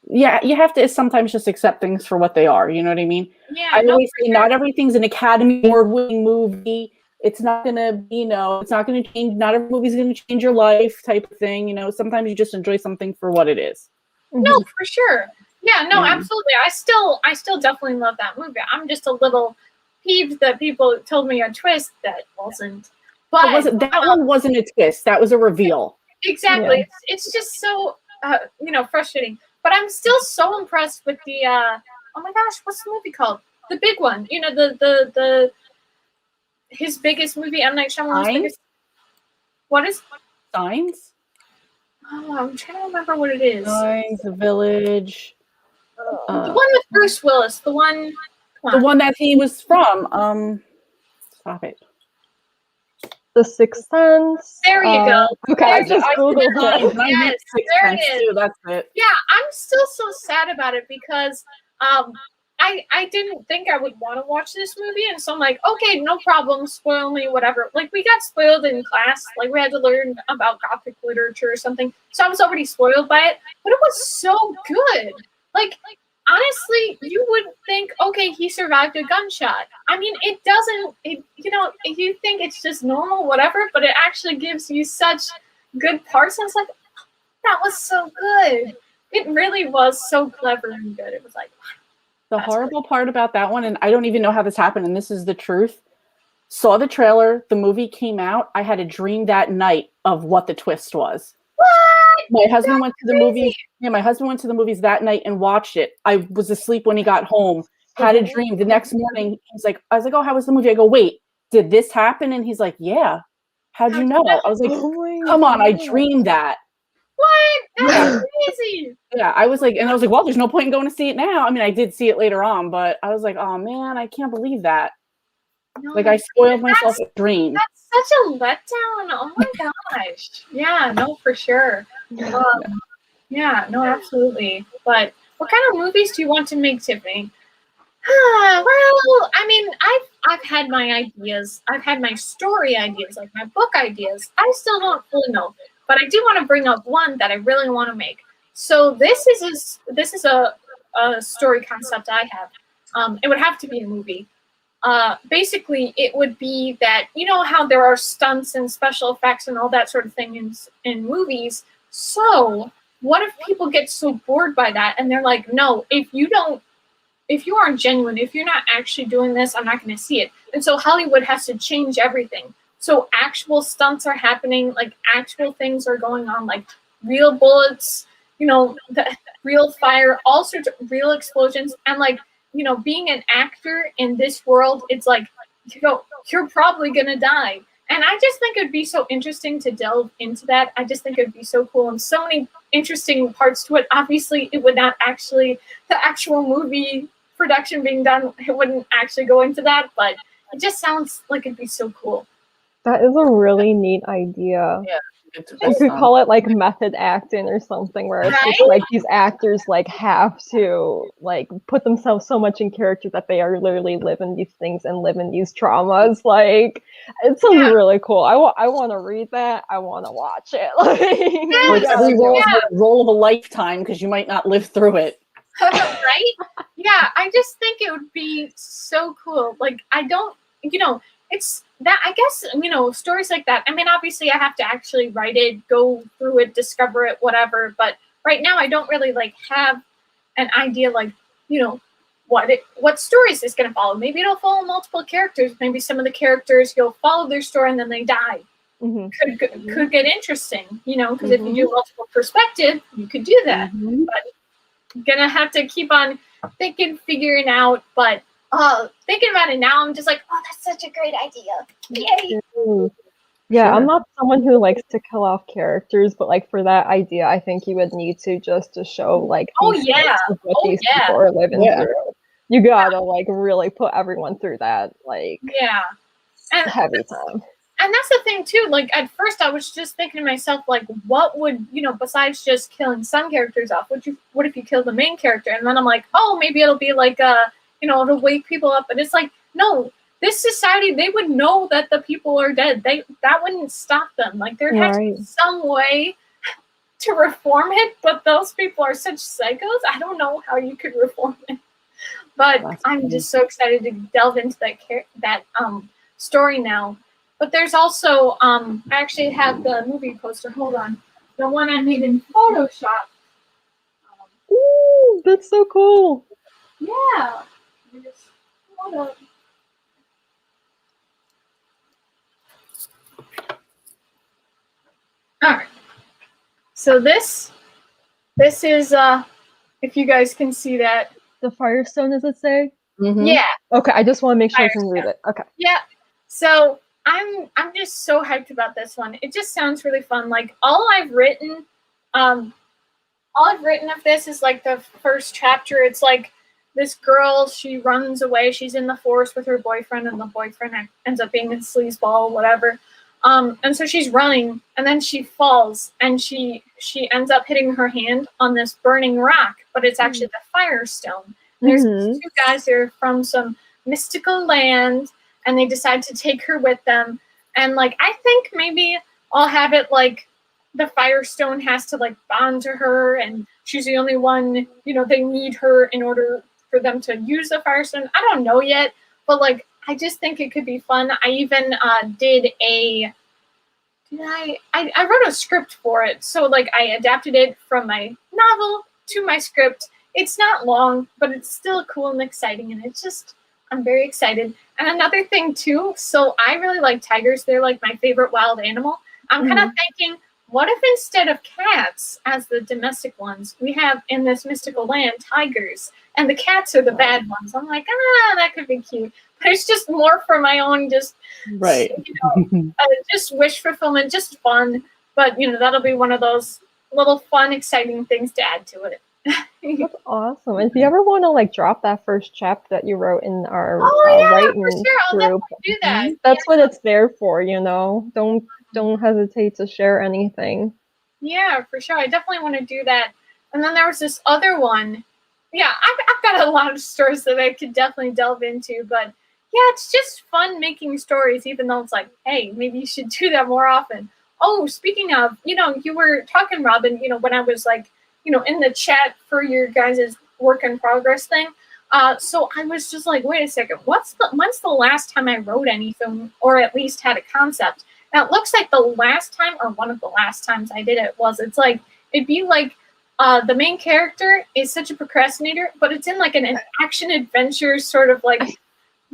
yeah, you have to sometimes just accept things for what they are. You know what I mean? Yeah. I always say not everything's an Academy Award-winning movie. It's not gonna, it's not gonna change. Not every movie's gonna change your life, type of thing. Sometimes you just enjoy something for what it is. No, for sure. Yeah, no, absolutely. I still definitely love that movie. I'm just a little peeved that people told me a twist that wasn't. But that one wasn't a twist. That was a reveal. Exactly. Yeah. It's just so frustrating. But I'm still so impressed with the oh my gosh, what's the movie called? The big one. The his biggest movie, M. Night Shyamalan's biggest. What is Signs? Oh, I'm trying to remember what it is. Signs, The Village. The one with Bruce Willis. The one that he was from. Stop it. The Sixth Sense. There you go. Okay, I just googled it. Yes, there it is. Too, that's it. Yeah, I'm still so sad about it because I didn't think I would want to watch this movie, and so I'm like, okay, no problem, spoil me, whatever. Like, we got spoiled in class, like we had to learn about Gothic literature or something, so I was already spoiled by it, but it was so good. Like honestly, you would think, okay, he survived a gunshot. I mean, it doesn't, you think it's just normal, whatever, but it actually gives you such good parts, and it's like, that was so good. It really was so clever and good. It was like, the horrible part about that one, and I don't even know how this happened, and this is the truth. Saw the trailer, the movie came out. I had a dream that night of what the twist was. What? My husband went to the movies. Yeah, my husband went to the movies that night and watched it. I was asleep when he got home. Had a dream. The next morning, I was like, oh, how was the movie? I go, wait, did this happen? And he's like, yeah. How'd you know? I was like, come on, I dreamed that. What? That's crazy. Yeah, I was like, well, there's no point in going to see it now. I mean, I did see it later on, but I was like, oh man, I can't believe that. No, like, I spoiled myself a dream. That's such a letdown. Oh my gosh. Yeah, no, for sure. Yeah, no, absolutely. But what kind of movies do you want to make, Tiffany? Well, I mean, I've had my ideas. I've had my story ideas, like my book ideas. I still don't fully know. But I do want to bring up one that I really want to make. So this is a story concept I have. It would have to be a movie. Basically, it would be that, how there are stunts and special effects and all that sort of thing in movies. So what if people get so bored by that and they're like, no, if you aren't genuine, if you're not actually doing this, I'm not going to see it. And so Hollywood has to change everything. So actual stunts are happening, like actual things are going on, like real bullets, the real fire, all sorts of real explosions. And like, being an actor in this world, it's like, you're probably going to die. And I just think it'd be so interesting to delve into that. I just think it'd be so cool and so many interesting parts to it. Obviously, it would not actually, the actual movie production being done, it wouldn't actually go into that, but it just sounds like it'd be so cool. That is a really neat idea. Yeah. You could call it like method acting or something, where it's just like these actors like have to like put themselves so much in character that they are literally living these things and living these traumas. Like, it sounds really cool. I want to read that. I want to watch it. Like every role of a lifetime, because you might not live through it. Right? Yeah, I just think it would be so cool. Like, I don't, it's that, I guess, stories like that. I mean, obviously I have to actually write it, go through it, discover it, whatever. But right now I don't really like have an idea, like, what story is this going to follow? Maybe it'll follow multiple characters. Maybe some of the characters, you'll follow their story and then they die. Mm-hmm. Could get interesting, because if you do multiple perspective, you could do that. Mm-hmm. But gonna have to keep on figuring out. But thinking about it now, I'm just like, oh, that's such a great idea. Yay! Yeah, I'm not someone who likes to kill off characters, but like for that idea, I think you would need to just to show like what these people are living through. You gotta like really put everyone through that, like and heavy time. and that's the thing too. Like at first, I was just thinking to myself, like, what would besides just killing some characters off? What if you kill the main character? And then I'm like, oh, maybe it'll be like it'll wake people up. But it's like, no, this society, they would know that the people are dead. That wouldn't stop them. Like there has to be some way to reform it. But those people are such psychos. I don't know how you could reform it. But I'm just so excited to delve into that story now. But there's also, I actually have the movie poster. Hold on. The one I made in Photoshop. Ooh, that's so cool. Yeah. Hold on. All right. So this is, if you guys can see that. The Firestone, does it say? Mm-hmm. Yeah. Okay, I just want to make sure I can read it. Okay. Yeah. So I'm just so hyped about this one. It just sounds really fun. Like all I've written of this is like the first chapter. It's like this girl, she runs away. She's in the forest with her boyfriend, and the boyfriend ends up being a sleazeball, whatever. And so she's running, and then she falls, and she ends up hitting her hand on this burning rock, but it's actually the Firestone. There's these two guys that are from some mystical land, and they decide to take her with them. And like, I think maybe I'll have it like the Firestone has to like bond to her, and she's the only one, they need her in order for them to use the Firestone. I don't know yet, but like, I just think it could be fun. I even I wrote a script for it. So like I adapted it from my novel to my script. It's not long, but it's still cool and exciting, and it's just, I'm very excited. And another thing too, so I really like tigers. They're like my favorite wild animal. I'm kind of thinking, what if instead of cats as the domestic ones, we have in this mystical land tigers, and the cats are the bad ones? I'm like, that could be cute. But it's just more for my own, just just wish fulfillment, just fun. But that'll be one of those little fun, exciting things to add to it. That's awesome. And if you ever want to like drop that first chapter that you wrote in our writing for sure. I'll group, do that. That's what it's there for. Don't hesitate to share anything. Yeah, for sure. I definitely want to do that. And then there was this other one. Yeah, I've got a lot of stories that I could definitely delve into, but yeah, it's just fun making stories, even though it's like, hey, maybe you should do that more often. Oh, speaking of, you were talking, Robin, when I was like, in the chat for your guys' work in progress thing. So I was just like, wait a second, when's the last time I wrote anything, or at least had a concept? Now it looks like the last time, or one of the last times I did it'd be like the main character is such a procrastinator, but it's in like an action adventure sort of like,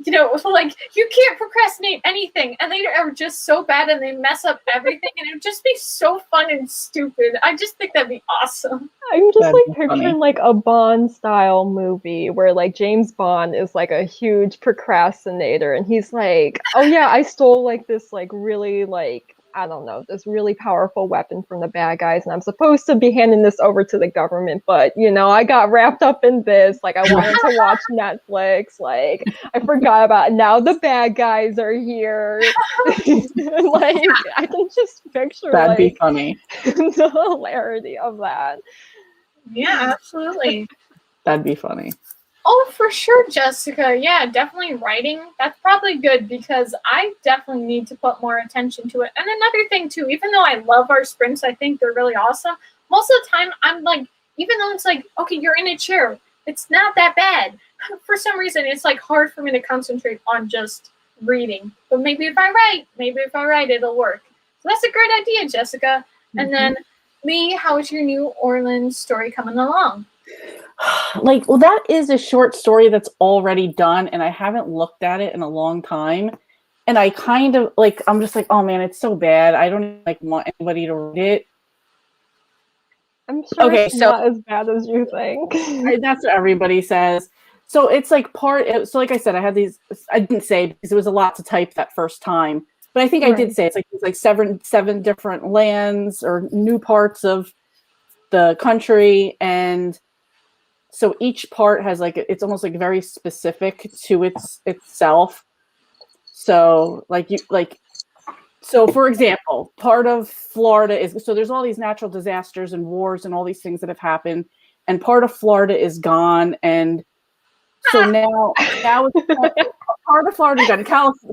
like you can't procrastinate anything, and they are just so bad and they mess up everything, and it would just be so fun and stupid. I just think that'd be awesome. I'm just like picturing like a Bond style movie where like James Bond is like a huge procrastinator, and he's like, oh yeah, I stole like this like really like, I don't know, this really powerful weapon from the bad guys, and I'm supposed to be handing this over to the government, but I got wrapped up in this, like I wanted to watch Netflix, like I forgot about it. Now the bad guys are here. Like I can just picture that'd be funny. The hilarity of that. Yeah, absolutely. That'd be funny. Oh, for sure, Jessica. Yeah, definitely writing. That's probably good, because I definitely need to put more attention to it. And another thing, too, even though I love our sprints, I think they're really awesome, most of the time I'm like, even though it's like, okay, you're in a chair, it's not that bad. For some reason, it's like hard for me to concentrate on just reading. But maybe if I write, it'll work. So that's a great idea, Jessica. And then, Lee, how is your New Orleans story coming along? Well, that is a short story that's already done, and I haven't looked at it in a long time. And I kind of like, I'm just like, oh man, it's so bad. I don't even, like want anybody to read it. I'm sure it's not as bad as you think. That's what everybody says. So it's like so like I said, I didn't say because it was a lot to type that first time. But I think I did say it's like seven different lands or new parts of the country, and so each part has like, it's almost like very specific to itself. So like So, for example, part of Florida is, so there's all these natural disasters and wars and all these things that have happened, and part of Florida is gone, and so now part of Florida is gone.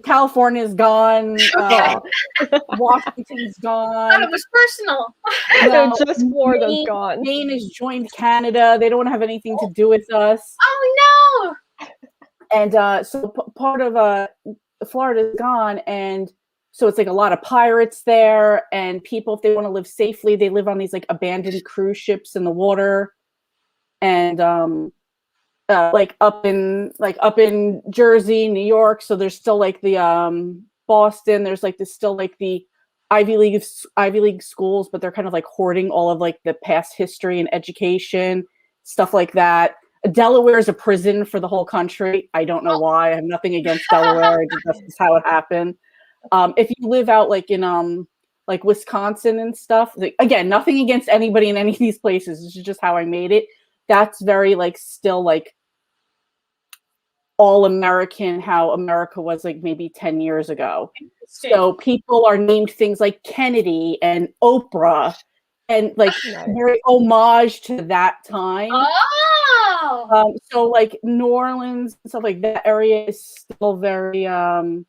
California is gone. Washington's Thought gone. it was personal. No, Just Florida's gone. Maine has joined Canada. They don't want to have anything to do with us. Oh no! And so part of Florida is gone, and so it's like a lot of pirates there, and people, if they want to live safely, they live on these like abandoned cruise ships in the water, and like up in Jersey, New York. So there's still like the Boston. There's like still like the Ivy League schools, but they're kind of like hoarding all of like the past history and education, stuff like that. Delaware is a prison for the whole country. I don't know why. I have nothing against Delaware. That's just how it happened. If you live out like in like Wisconsin and stuff, like, again, nothing against anybody in any of these places. This is just how I made it. That's very like still like all American, how America was like maybe 10 years ago. So people are named things like Kennedy and Oprah, and like very homage to that time. Oh, so like New Orleans and stuff like that area is still very and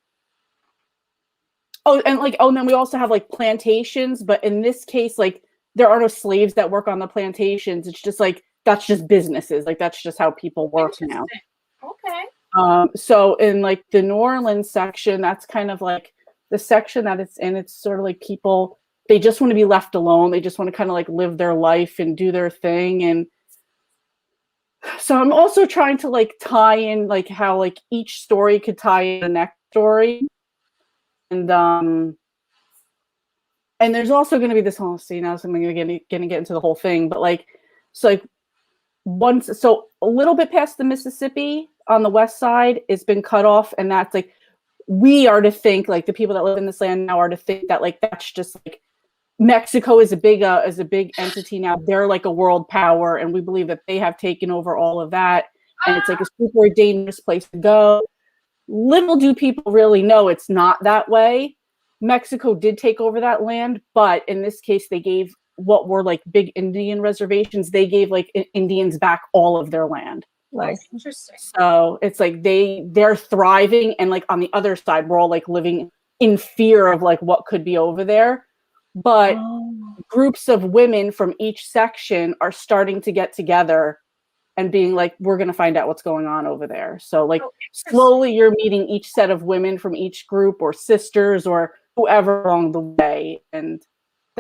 then we also have like plantations, but in this case, like there are no slaves that work on the plantations. It's just like that's just businesses. Like that's just how people work now. Okay. So in like the New Orleans section, that's kind of like the section that it's in. It's sort of like people, they just want to be left alone. They just want to kind of like live their life and do their thing. And so I'm also trying to like tie in like how like each story could tie in the next story. And there's also going to be this whole scene. Now, so I'm going to get into the whole thing, but like, so like so a little bit past the Mississippi on the west side, it's been cut off, and that's like we are to think, like the people that live in this land now are to think that like that's just like Mexico is a big entity now. They're like a world power, and we believe that they have taken over all of that, and it's like a super dangerous place to go. Little do people really know it's not that way. Mexico did take over that land, but in this case, they gave what were like big Indian reservations. They gave like Indians back all of their land. Nice. Interesting. So it's like they're thriving, and like on the other side, we're all like living in fear of like what could be over there. But groups of women from each section are starting to get together and being like, we're going to find out what's going on over there. So like slowly you're meeting each set of women from each group or sisters or whoever along the way. And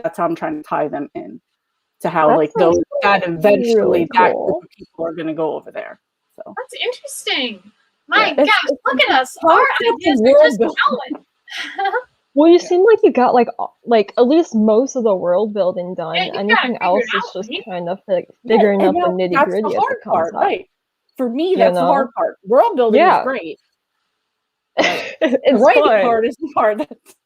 that's how I'm trying to tie them in to how like those that eventually really cool. That group of people are going to go over there. So that's interesting. My gosh, look at us. Our ideas are just going. Well, you seem like you got like at least most of the world building done. Anything else is just kind of like figuring out the nitty gritty of the concept. Right. For me, that's the hard part. World building is great. It's the writing fun. part is the part that's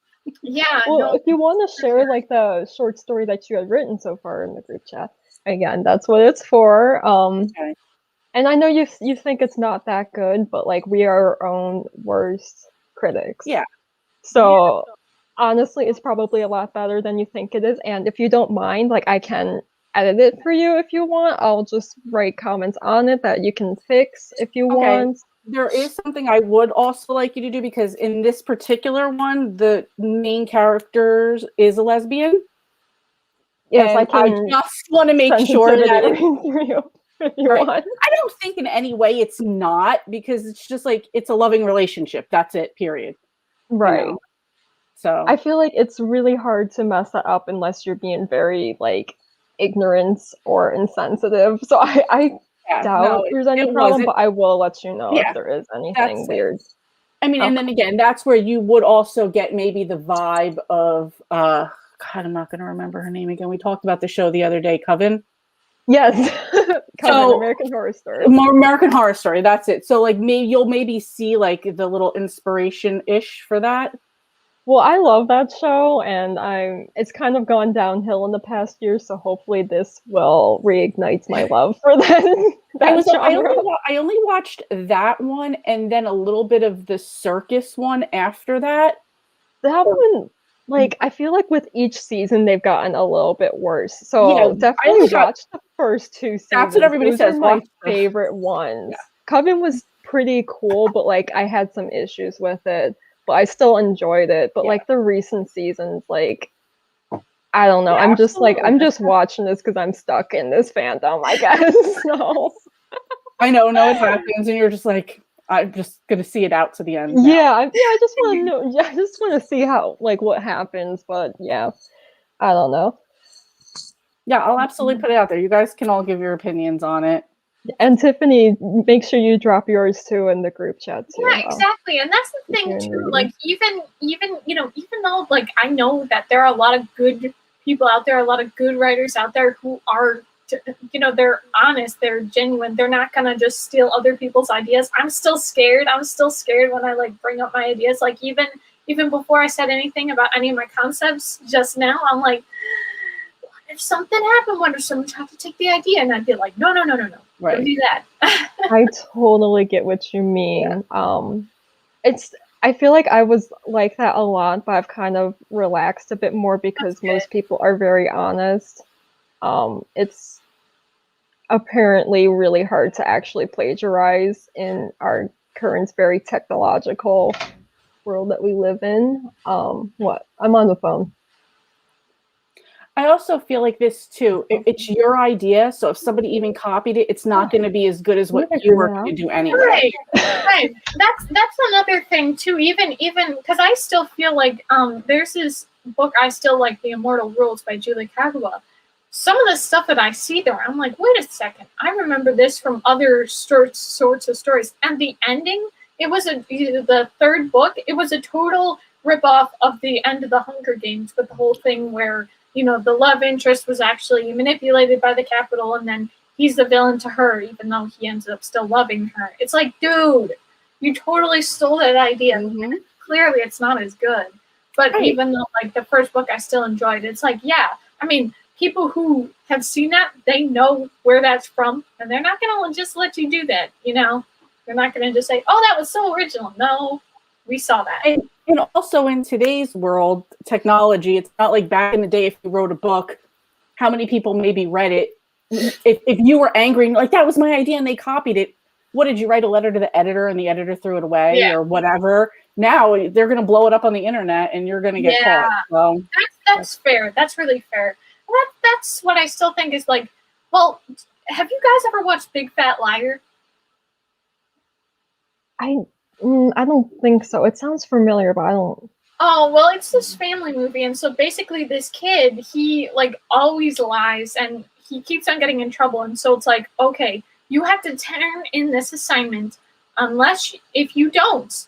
Well, if you want to share like the short story that you had written so far in the group chat, again, that's what it's for. Okay. And I know you think it's not that good, but like we are our own worst critics. Yeah. So honestly, it's probably a lot better than you think it is. And if you don't mind, like I can edit it for you if you want. I'll just write comments on it that you can fix if you want. There is something I would also like you to do, because in this particular one, the main character is a lesbian. Yes, I just want to make sure that I don't think in any way it's not, because it's just like it's a loving relationship. That's it. Period. Right. You know? So I feel like it's really hard to mess that up unless you're being very like ignorant or insensitive. So I doubt there's any problem, but I will let you know if there is anything weird. I mean, and then again, that's where you would also get maybe the vibe of God, I'm not going to remember her name again. We talked about the show the other day, Coven. Yes. Coven, American Horror Story. American Horror Story, that's it. So like you'll maybe see like the little inspiration-ish for that. Well, I love that show, and it's kind of gone downhill in the past year, so hopefully this will reignite my love for that. I only watched that one and then a little bit of the circus one after that. That one like I feel like with each season they've gotten a little bit worse. Yeah, So I definitely only got- watch the first 2 seasons. That's what everybody Those says. are my Watch the- favorite ones. Yeah. Coven was pretty cool, but like I had some issues with it, but I still enjoyed it. But Yeah. like the recent seasons, like I don't know. Yeah, I'm just like I'm absolutely. just watching this because I'm stuck in this fandom, I guess. So I know it happens, and you're just like, I'm just gonna see it out to the end. Now. yeah, I just want to know. Yeah, I just want to see how like what happens. But yeah, I don't know. Yeah, I'll absolutely put it out there. You guys can all give your opinions on it. And Tiffany, make sure you drop yours too in the group chat too. Yeah, exactly. And that's the thing too. Like even even though like I know that there are a lot of good people out there, a lot of good writers out there who are they're honest, they're genuine, they're not gonna just steal other people's ideas. I'm still scared when I like bring up my ideas. Like even before I said anything about any of my concepts just now, I'm like, what if something happened? What if someone tried to take the idea? And I'd be like, no, Right. don't do that. I totally get what you mean. Yeah. I feel like I was like that a lot, but I've kind of relaxed a bit more because most people are very honest. It's apparently really hard to actually plagiarize in our current very technological world that we live in. What? I'm on the phone. I also feel like this too. It's your idea, so if somebody even copied it, it's not going to be as good as what you were going to do anyway. Right. That's another thing too. Even because I still feel like there's this book I still like, The Immortal Rules by Julie Kagawa. Some of the stuff that I see there, I'm like, wait a second, I remember this from other sorts of stories. And the ending, it was the third book, it was a total ripoff of the end of the Hunger Games, with the whole thing where the love interest was actually manipulated by the Capitol, and then he's the villain to her, even though he ends up still loving her. It's like, dude, you totally stole that idea. Mm-hmm. Clearly, it's not as good. But right. Even though, like, the first book I still enjoyed, it's like, yeah, I mean, people who have seen that, they know where that's from, and they're not going to just let you do that, They're not going to just say, oh, that was so original. No, we saw that. And also in today's world, technology, it's not like back in the day if you wrote a book, how many people maybe read it? If you were angry and like, that was my idea and they copied it, what did you write a letter to the editor and the editor threw it away or whatever? Now they're going to blow it up on the internet and you're going to get caught. So that's fair. That's really fair. That's what I still think is like, well, have you guys ever watched Big Fat Liar? I don't think so. It sounds familiar, but I don't. Oh, well, it's this family movie, and so basically this kid, he like always lies and he keeps on getting in trouble, and so it's like, okay, you have to turn in this assignment if you don't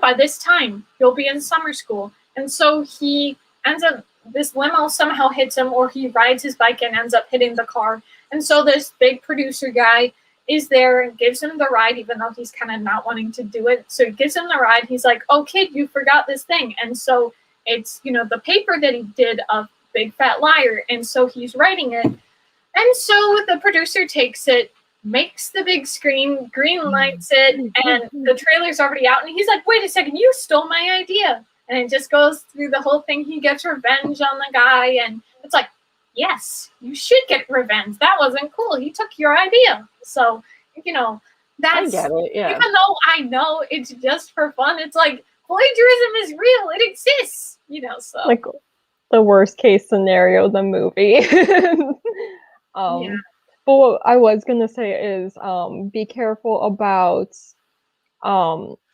by this time, you'll be in summer school. And so he ends up, this limo somehow hits him, or he rides his bike and ends up hitting the car. And so this big producer guy is there and gives him the ride, even though he's kind of not wanting to do it. So he gives him the ride. He's like, oh, kid, you forgot this thing. And so it's, the paper that he did of Big Fat Liar. And so he's writing it. And so the producer takes it, makes the big screen, green lights it, and the trailer's already out. And he's like, wait a second, you stole my idea. And it just goes through the whole thing. He gets revenge on the guy. And it's like, yes, you should get revenge. That wasn't cool. He took your idea. So, that's, I get it, yeah. Even though I know it's just for fun, it's like, plagiarism is real. It exists, so. Like the worst case scenario, the movie. But what I was going to say is be careful about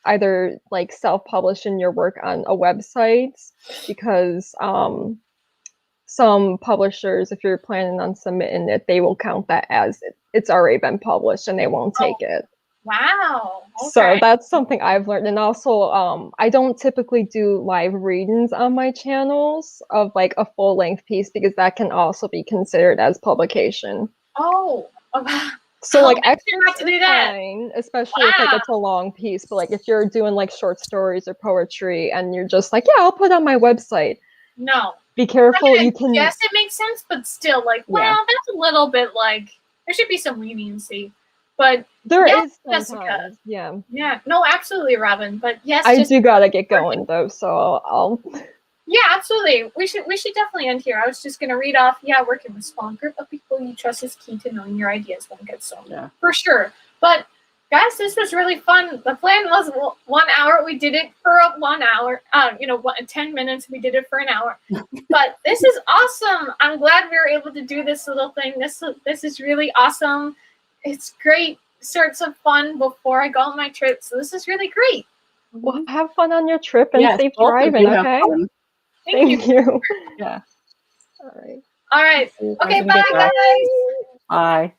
either like self-publishing your work on a website, because some publishers, if you're planning on submitting it, they will count that as it's already been published and they won't take it. Wow. Okay. So that's something I've learned. And also, I don't typically do live readings on my channels of like a full-length piece, because that can also be considered as publication. Oh. So like extras is fine, especially if like it's a long piece. But like if you're doing like short stories or poetry and you're just like, yeah, I'll put it on my website. No. Be careful. I mean, you can. Yes, it makes sense, but still, like, wow, that's a little bit like there should be some leniency. But there is Jessica. Yeah. Yeah. No, absolutely, Robin. But yes, I do gotta get going though, so I'll. Yeah, absolutely. We should definitely end here. I was just gonna read off. Yeah, working with a small group of people you trust is key to knowing your ideas won't get stolen. Yeah. For sure. But guys, this was really fun. The plan was 1 hour. We did it for 1 hour. 10 minutes. We did it for an hour. But this is awesome. I'm glad we were able to do this little thing. This is really awesome. It's great sorts of fun before I go on my trip. So this is really great. Well, have fun on your trip and Yes, safe both of driving, you have okay? fun. Thank you. you. Yeah. All right. All right. I'm Okay, gonna bye, get back. guys. Bye.